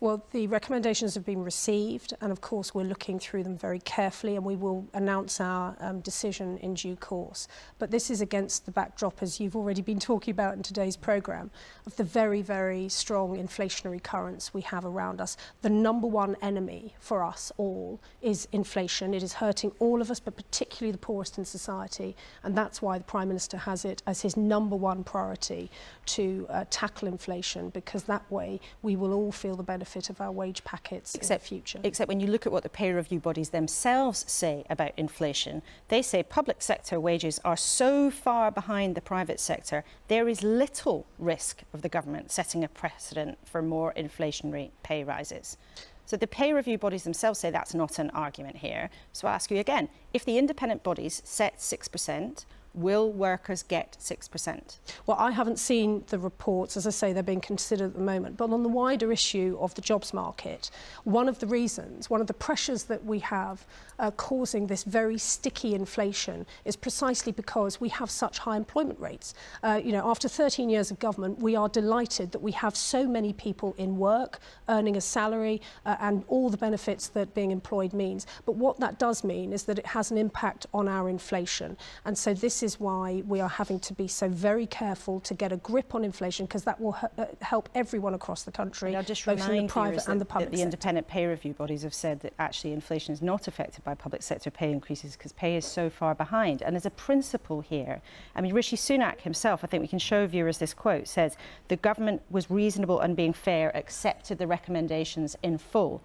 Well, the recommendations have been received, and of course we're looking through them very carefully, and we will announce our decision in due course. But this is against the backdrop, as you've already been talking about in today's programme, of the very, very strong inflationary currents we have around us. The number one enemy for us all is inflation. It is hurting all of us, but particularly the poorest in society, and that's why the Prime Minister has it as his number one priority to tackle inflation, because that way we will all feel the benefit of our wage packets in the future. Except when you look at what the pay review bodies themselves say about inflation, they say public sector wages are so far behind the private sector, there is little risk of the government setting a precedent for more inflationary pay rises. So the pay review bodies themselves say that's not an argument here. So I ask you again, if the independent bodies set 6%, will workers get 6%? Well, I haven't seen the reports. As I say, they're being considered at the moment. But on the wider issue of the jobs market, one of the reasons, one of the pressures that we have causing this very sticky inflation is precisely because we have such high employment rates. After 13 years of government, we are delighted that we have so many people in work, earning a salary, and all the benefits that being employed means. But what that does mean is that it has an impact on our inflation. And so this is why we are having to be so very careful to get a grip on inflation, because that will help everyone across the country, both in the private and the public sector. The independent pay review bodies have said that actually inflation is not affected by public sector pay increases because pay is so far behind. And as a principle here, I mean, Rishi Sunak himself, I think we can show viewers this quote, says the government was reasonable and being fair, accepted the recommendations in full.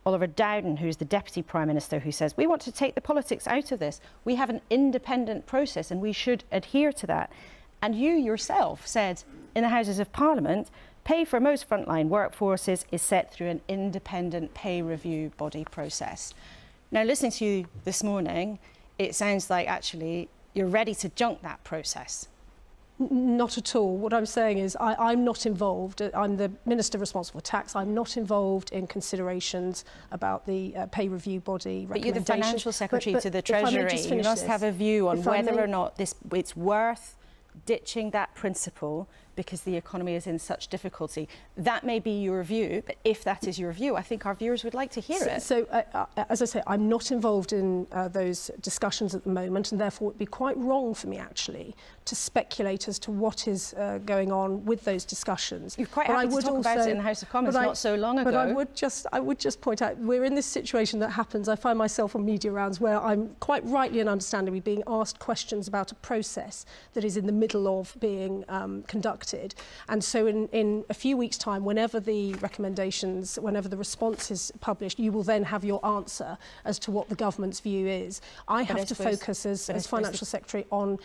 Oliver Dowden, who's the Deputy Prime Minister, who says, we want to take the politics out of this. We have an independent process and we should adhere to that. And you yourself said in the Houses of Parliament, pay for most frontline workforces is set through an independent pay review body process. Now, listening to you this morning, it sounds like actually you're ready to junk that process. Not at all. What I'm saying is I'm not involved. I'm the Minister responsible for tax. I'm not involved in considerations about the pay review body recommendations. But you're the Financial Secretary to the Treasury. You must have a view on whether or not it's worth ditching that principle because the economy is in such difficulty. That may be your view, but if that is your view, I think our viewers would like to hear it. So, as I say, I'm not involved in those discussions at the moment, and therefore it would be quite wrong for me, actually, to speculate as to what is going on with those discussions. You're quite happy to talk about it in the House of Commons not so long ago. But I would just point out, we're in this situation that happens. I find myself on media rounds where I'm quite rightly and understandably being asked questions about a process that is in the middle of being conducted. And so in a few weeks' time, whenever the recommendations, whenever the response is published, you will then have your answer as to what the government's view is. I have to focus as Financial Secretary on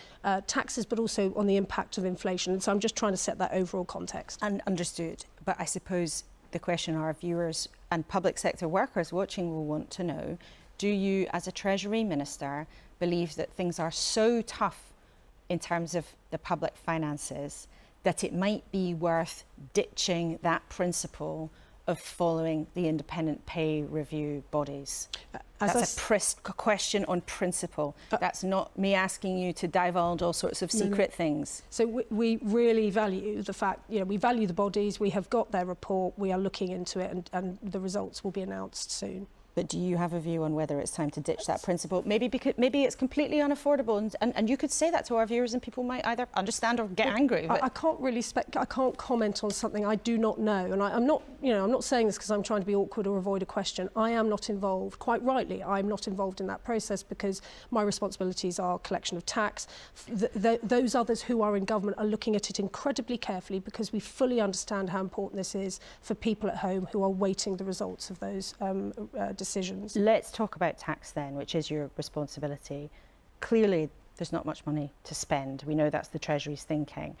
taxes, but also on the impact of inflation. And so I'm just trying to set that overall context. And understood. But I suppose the question our viewers and public sector workers watching will want to know, do you, as a Treasury Minister, believe that things are so tough in terms of the public finances that it might be worth ditching that principle of following the independent pay review bodies? That's a question on principle. That's not me asking you to divulge all sorts of secret things. So we really value the fact, we value the bodies, we have got their report, we are looking into it, and the results will be announced soon. But do you have a view on whether it's time to ditch that principle? Maybe it's completely unaffordable, and you could say that to our viewers, and people might either understand or get angry. I can't really I can't comment on something I do not know, and I'm not saying this because I'm trying to be awkward or avoid a question. I am not involved. Quite rightly, I'm not involved in that process because my responsibilities are collection of tax. Those others who are in government are looking at it incredibly carefully because we fully understand how important this is for people at home who are waiting the results of those decisions. Let's talk about tax then, which is your responsibility. Clearly, there's not much money to spend. We know that's the Treasury's thinking.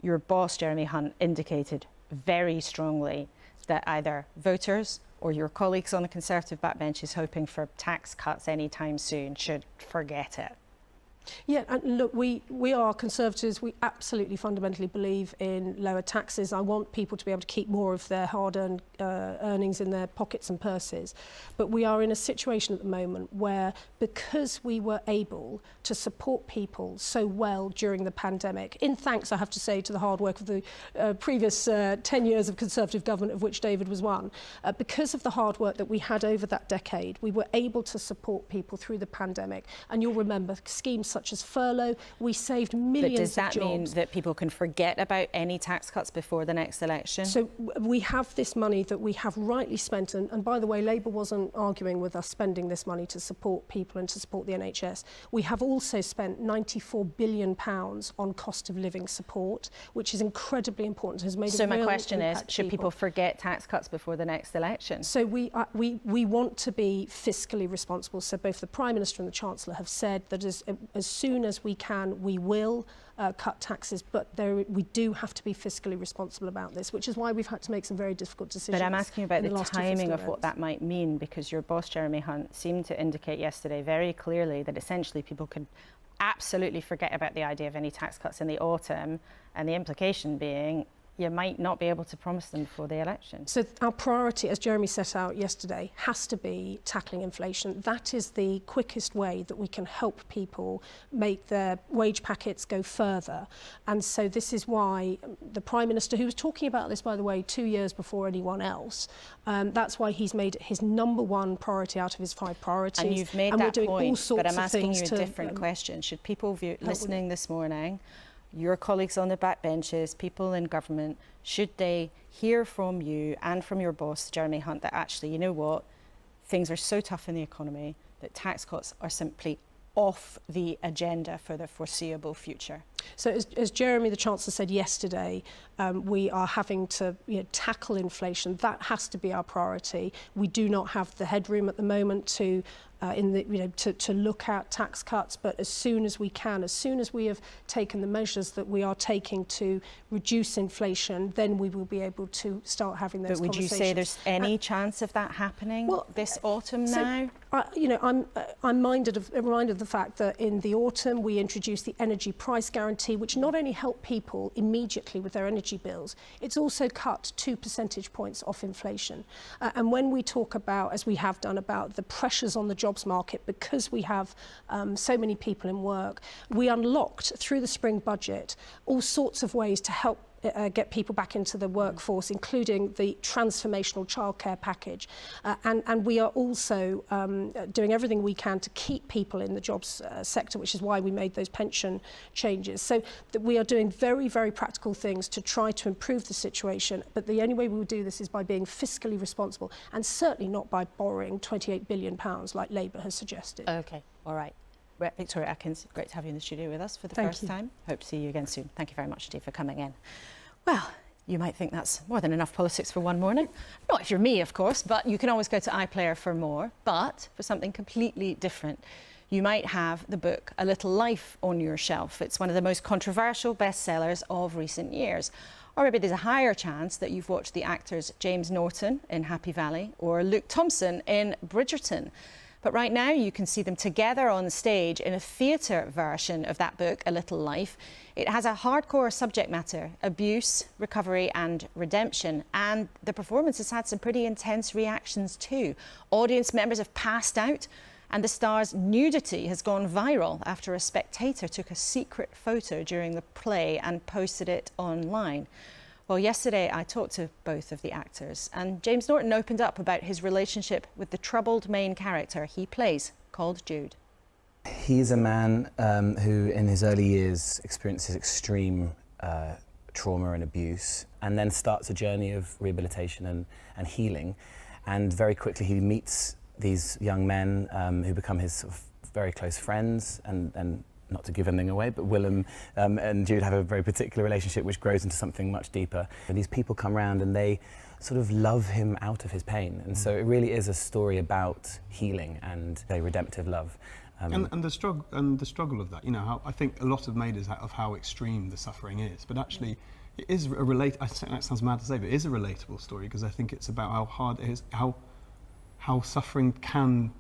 Your boss, Jeremy Hunt, indicated very strongly that either voters or your colleagues on the Conservative backbenches hoping for tax cuts anytime soon should forget it. Yeah, and look, we are Conservatives. We absolutely fundamentally believe in lower taxes. I want people to be able to keep more of their hard-earned earnings in their pockets and purses. But we are in a situation at the moment where, because we were able to support people so well during the pandemic, in thanks, I have to say, to the hard work of the previous 10 years of Conservative government, of which David was one, because of the hard work that we had over that decade, we were able to support people through the pandemic. And you'll remember schemes such such as furlough. We saved millions of jobs. But does that mean that people can forget about any tax cuts before the next election? So we have this money that we have rightly spent, and by the way, Labour wasn't arguing with us spending this money to support people and to support the NHS. We have also spent £94 billion on cost of living support, which is incredibly important. Has made so a my real question is, impact should people forget tax cuts before the next election? So we want to be fiscally responsible. So both the Prime Minister and the Chancellor have said that as soon as we can, we will cut taxes, but we do have to be fiscally responsible about this, which is why we've had to make some very difficult decisions. But I'm asking you about the timing of what that might mean, because your boss, Jeremy Hunt, seemed to indicate yesterday very clearly that essentially people could absolutely forget about the idea of any tax cuts in the autumn, and the implication being you might not be able to promise them before the election. So our priority, as Jeremy set out yesterday, has to be tackling inflation. That is the quickest way that we can help people make their wage packets go further. And so this is why the Prime Minister, who was talking about this, by the way, 2 years before anyone else, that's why he's made it his #1 priority out of his 5 priorities. And you've made and that we're doing point, all sorts but I'm asking you a to, different question. Should people listening this morning, your colleagues on the backbenches, people in government, should they hear from you and from your boss, Jeremy Hunt, that actually, you know what, things are so tough in the economy that tax cuts are simply off the agenda for the foreseeable future? So as Jeremy, the Chancellor, said yesterday, we are having to tackle inflation. That has to be our priority. We do not have the headroom at the moment to look at tax cuts, but as soon as we can, as soon as we have taken the measures that we are taking to reduce inflation, then we will be able to start having those conversations. But would you say there's any chance of that happening this autumn now? I'm reminded of the fact that in the autumn we introduced the energy price guarantee, which not only helped people immediately with their energy bills, it's also cut 2 percentage points off inflation. And when we talk about, as we have done, about the pressures on the jobs market because we have so many people in work, we unlocked through the spring budget all sorts of ways to help get people back into the workforce, including the transformational childcare package. And we are also doing everything we can to keep people in the jobs sector, which is why we made those pension changes. So that we are doing very, very practical things to try to improve the situation. But the only way we will do this is by being fiscally responsible, and certainly not by borrowing £28 billion like Labour has suggested. OK, all right. Victoria Atkins, great to have you in the studio with us for the first time. Hope to see you again soon. Thank you very much indeed for coming in. Well, you might think that's more than enough politics for one morning. Not if you're me, of course, but you can always go to iPlayer for more. But for something completely different, you might have the book A Little Life on your shelf. It's one of the most controversial bestsellers of recent years. Or maybe there's a higher chance that you've watched the actors James Norton in Happy Valley or Luke Thompson in Bridgerton. But right now you can see them together on stage in a theatre version of that book, A Little Life. It has a hardcore subject matter, abuse, recovery and redemption. And the performance has had some pretty intense reactions too. Audience members have passed out, and the star's nudity has gone viral after a spectator took a secret photo during the play and posted it online. Well, yesterday I talked to both of the actors, and James Norton opened up about his relationship with the troubled main character he plays, called Jude. He's a man who in his early years experiences extreme trauma and abuse, and then starts a journey of rehabilitation and healing. And very quickly he meets these young men who become his sort of very close friends, and not to give anything away, but Willem and Jude have a very particular relationship which grows into something much deeper. And these people come round and they sort of love him out of his pain. And so it really is a story about healing and a redemptive love. And the struggle of that, you know, how I think a lot of made is of how extreme the suffering is, but actually it is I think that sounds mad to say, but it is a relatable story, because I think it's about how hard it is, how suffering can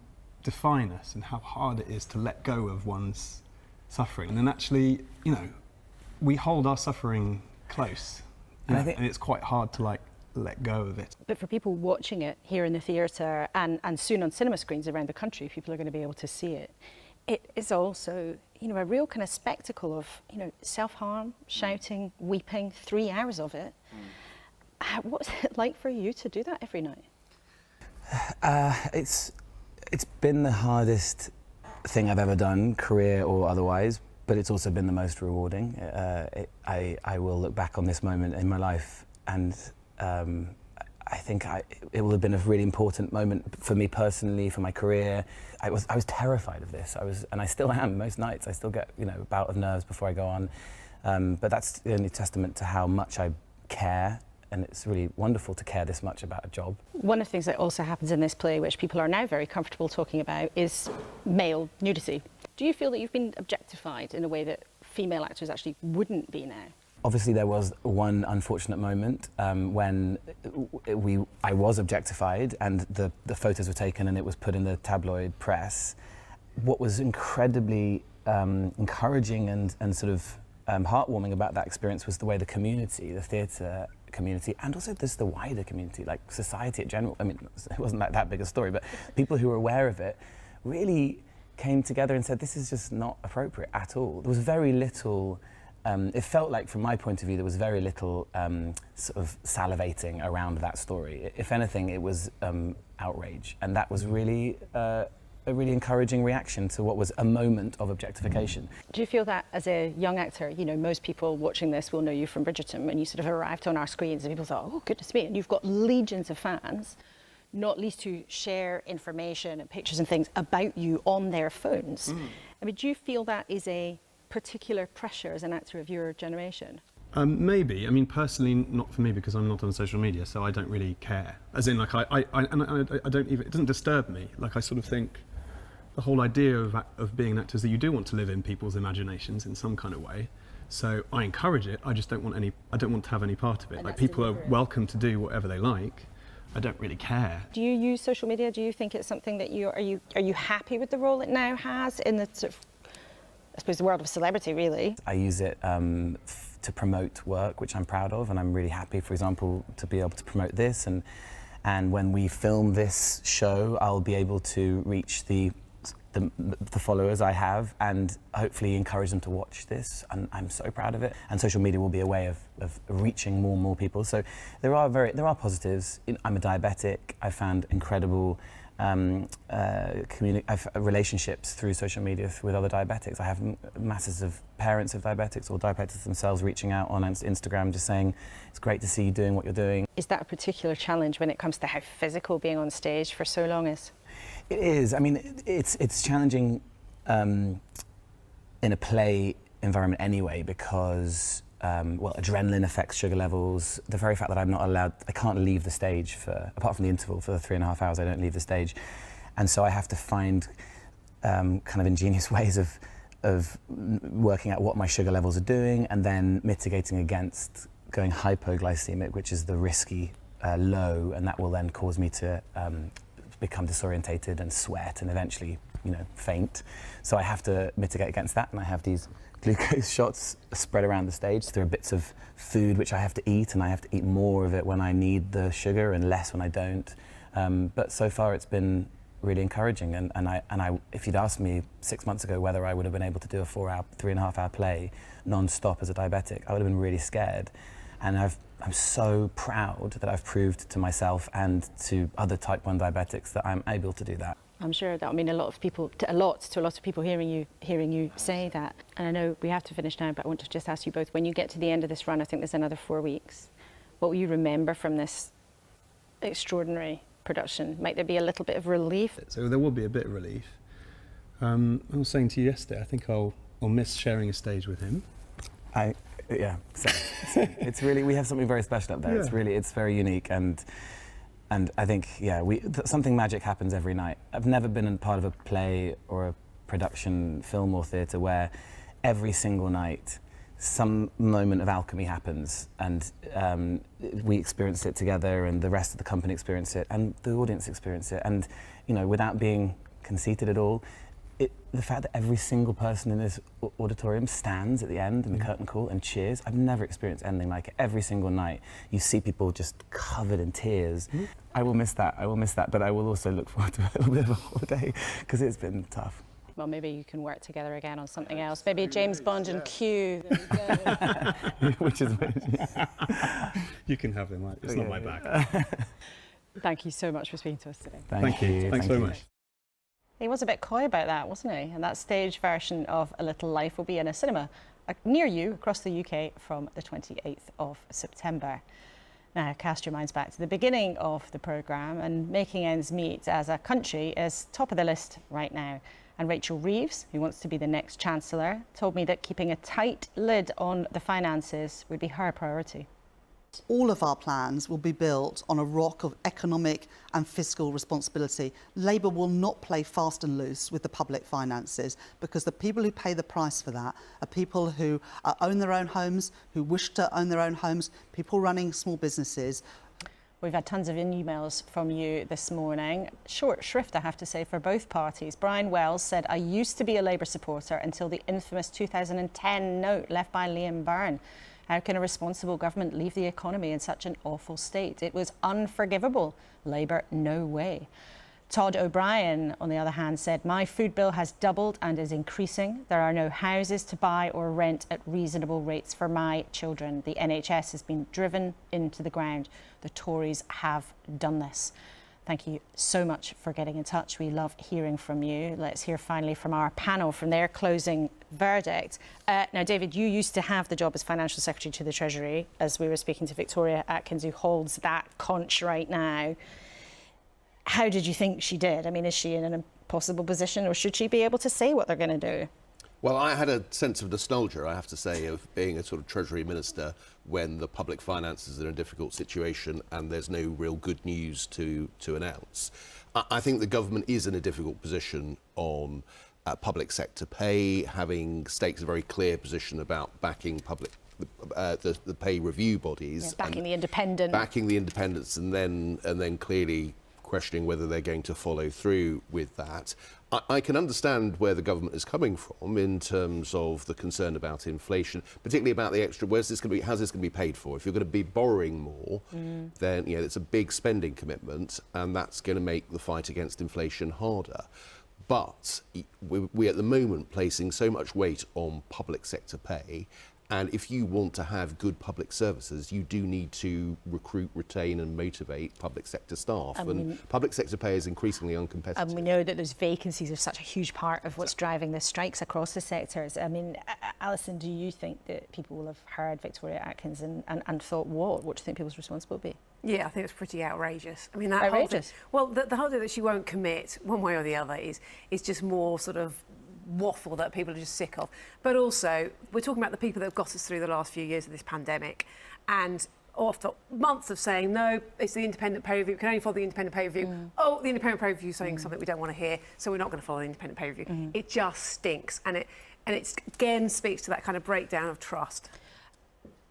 define us, and how hard it is to let go of one's suffering. And then actually, you know, we hold our suffering close, and it's quite hard to let go of it. But for people watching it here in the theatre and soon on cinema screens around the country, people are going to be able to see it. It is also, you know, a real kind of spectacle of, you know, self-harm, shouting, weeping, 3 hours of it. What's it like for you to do that every night? It's been the hardest thing I've ever done, career or otherwise, but it's also been the most rewarding. I will look back on this moment in my life, and I think it will have been a really important moment for me personally, for my career. I was terrified of this. And I still am most nights. I still get, you know, a bout of nerves before I go on. But that's the only testament to how much I care, and it's really wonderful to care this much about a job. One of the things that also happens in this play, which people are now very comfortable talking about, is male nudity. Do you feel that you've been objectified in a way that female actors actually wouldn't be now? Obviously, there was one unfortunate moment when I was objectified, and the photos were taken and it was put in the tabloid press. What was incredibly encouraging and sort of heartwarming about that experience was the way the community, the theatre community, and also just the wider community, like society in general. I mean, it wasn't that big a story, but people who were aware of it really came together and said, this is just not appropriate at all. There was very little, it felt like, from my point of view, there was very little sort of salivating around that story. If anything, it was outrage, and that was really a really encouraging reaction to what was a moment of objectification. Do you feel that as a young actor, you know, most people watching this will know you from Bridgerton, and you sort of arrived on our screens and people thought, oh, goodness me, and you've got legions of fans, not least who share information and pictures and things about you on their phones. I mean, do you feel that is a particular pressure as an actor of your generation? Maybe. I mean, personally, not for me, because I'm not on social media, so I don't really care. As in, like, I don't even, it doesn't disturb me. Like, I sort of think the whole idea of being an actor is that you do want to live in people's imaginations in some kind of way. So I encourage it. I just don't want to have any part of it. Like, people are welcome to do whatever they like. I don't really care. Do you use social media? Do you think it's something that are you happy with the role it now has in the sort of, I suppose, the world of celebrity, really? I use it to promote work, which I'm proud of, and I'm really happy, for example, to be able to promote this. And when we film this show, I'll be able to reach the followers I have and hopefully encourage them to watch this, and I'm so proud of it. And social media will be a way of reaching more and more people. So there are positives. I'm a diabetic. I found incredible relationships through social media with other diabetics. I have masses of parents of diabetics or diabetics themselves reaching out on Instagram just saying, it's great to see you doing what you're doing. Is that a particular challenge when it comes to how physical being on stage for so long is? It is. I mean, it's challenging in a play environment anyway, because well, adrenaline affects sugar levels. The very fact that I'm not allowed, I can't leave the stage apart from the interval, for the 3.5 hours, I don't leave the stage. And so I have to find kind of ingenious ways of working out what my sugar levels are doing, and then mitigating against going hypoglycemic, which is the risky low, and that will then cause me to become disorientated and sweat and eventually, you know, faint. So I have to mitigate against that, and I have these glucose shots spread around the stage. There are bits of food which I have to eat, and I have to eat more of it when I need the sugar and less when I don't. But so far it's been really encouraging, and I, if you'd asked me 6 months ago whether I would have been able to do a 3.5 hour play non-stop as a diabetic, I would have been really scared. And I'm so proud that I've proved to myself and to other type 1 diabetics that I'm able to do that. I'm sure that'll mean a lot of people hearing you say that. And I know we have to finish now, but I want to just ask you both, when you get to the end of this run, I think there's another 4 weeks, what will you remember from this extraordinary production? Might there be a little bit of relief? So there will be a bit of relief. I was saying to you yesterday, I think I'll miss sharing a stage with him. Yeah, same. It's really, we have something very special up there. Yeah. It's very unique, and I think, yeah, something magic happens every night. I've never been a part of a play or a production, film or theatre, where every single night some moment of alchemy happens, and we experience it together, and the rest of the company experience it, and the audience experience it. And, you know, without being conceited at all, the fact that every single person in this auditorium stands at the end in the curtain call and cheers, I've never experienced anything like it. Every single night you see people just covered in tears. I will miss that, but I will also look forward to a little bit of a holiday, because it's been tough. Well, maybe you can work together again on something else. Maybe James Bond and Q. Which is You can have them, it's not my bag. Thank you so much for speaking to us today. Thank you. Thanks very much. He was a bit coy about that, wasn't he? And that stage version of A Little Life will be in a cinema near you across the UK from the 28th of September. Now, cast your minds back to the beginning of the programme, and making ends meet as a country is top of the list right now. And Rachel Reeves, who wants to be the next Chancellor, told me that keeping a tight lid on the finances would be her priority. All of our plans will be built on a rock of economic and fiscal responsibility. Labour will not play fast and loose with the public finances, because the people who pay the price for that are people who own their own homes, who wish to own their own homes, people running small businesses. We've had tons of emails from you this morning. Short shrift, I have to say, for both parties. Brian Wells said, I used to be a Labour supporter until the infamous 2010 note left by Liam Byrne. How can a responsible government leave the economy in such an awful state? It was unforgivable. Labour, no way. Todd O'Brien, on the other hand, said, my food bill has doubled and is increasing. There are no houses to buy or rent at reasonable rates for my children. The NHS has been driven into the ground. The Tories have done this. Thank you so much for getting in touch. We love hearing from you. Let's hear finally from our panel, from their closing verdict. Now, David, you used to have the job as Financial Secretary to the Treasury, as we were speaking to Victoria Atkins, who holds that conch right now. How did you think she did? I mean, is she in an impossible position, or should she be able to say what they're going to do? Well, I had a sense of nostalgia, I have to say, of being a sort of Treasury Minister when the public finances are in a difficult situation and there's no real good news to announce. I think the government is in a difficult position on public sector pay, having stakes a very clear position about backing the pay review bodies. Yeah, backing the independent. Backing the independents, and then clearly questioning whether they're going to follow through with that. I can understand where the government is coming from in terms of the concern about inflation, particularly about the extra. How's this going to be paid for? If you're going to be borrowing more, then it's a big spending commitment, and that's going to make the fight against inflation harder. But we at the moment placing so much weight on public sector pay. And if you want to have good public services, you do need to recruit, retain and motivate public sector staff. And public sector pay is increasingly uncompetitive. And we know that those vacancies are such a huge part of what's driving the strikes across the sectors. I mean, Alison, do you think that people will have heard Victoria Atkins and thought, what do you think people's response will be? Yeah, I think it's pretty outrageous. I mean, that outrageous? The whole thing that she won't commit one way or the other is just more sort of waffle that people are just sick of. But also, we're talking about the people that have got us through the last few years of this pandemic, and after months of saying, no, it's the independent pay review, we can only follow the independent pay review. Oh, the independent pay review is saying something we don't want to hear, so we're not going to follow the independent pay review. It just stinks, and it again speaks to that kind of breakdown of trust.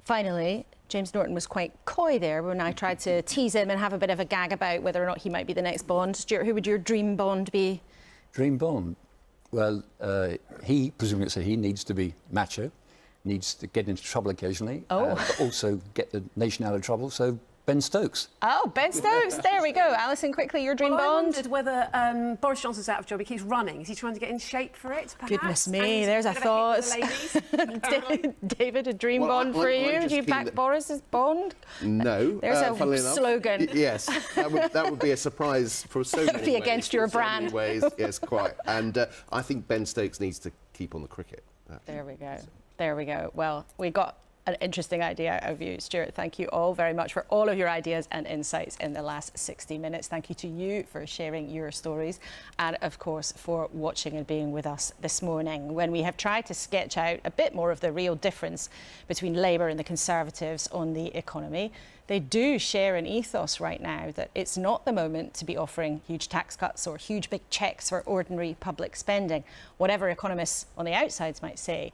Finally, James Norton was quite coy there when I tried to tease him and have a bit of a gag about whether or not he might be the next Bond. Stuart, who would your dream Bond be? Dream Bond? Well, he presumably said he needs to be macho, needs to get into trouble occasionally, but also get the nation out of trouble. So Ben Stokes. Oh, Ben Stokes. There we go. Alison, quickly, your dream Bond. I wondered whether Boris Johnson's out of job. He keeps running. Is he trying to get in shape for it, perhaps? Goodness me, there's a thought. David, a dream Bond for you? Do you back Boris as Bond? No. There's a slogan. Yes, that would be a surprise for so many ways. Be against your brand. Ways. Yes, quite. And I think Ben Stokes needs to keep on the cricket. There we go. There we go. Well, we got an interesting idea out of you, Stuart. Thank you all very much for all of your ideas and insights in the last 60 minutes. Thank you to you for sharing your stories, and of course for watching and being with us this morning when we have tried to sketch out a bit more of the real difference between Labour and the Conservatives on the economy. They do share an ethos right now that it's not the moment to be offering huge tax cuts or huge big cheques for ordinary public spending, whatever economists on the outsides might say.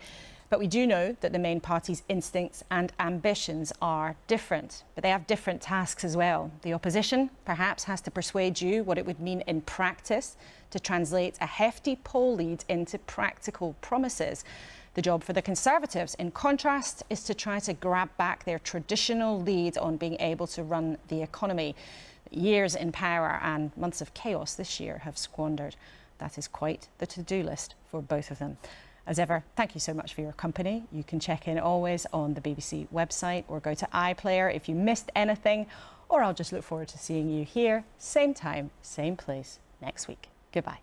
But we do know that the main party's instincts and ambitions are different, but they have different tasks as well. The opposition perhaps has to persuade you what it would mean in practice to translate a hefty poll lead into practical promises. The job for the Conservatives, in contrast, is to try to grab back their traditional lead on being able to run the economy. Years in power and months of chaos this year have squandered. That is quite the to-do list for both of them. As ever, thank you so much for your company. You can check in always on the BBC website or go to iPlayer if you missed anything, or I'll just look forward to seeing you here, same time, same place, next week. Goodbye.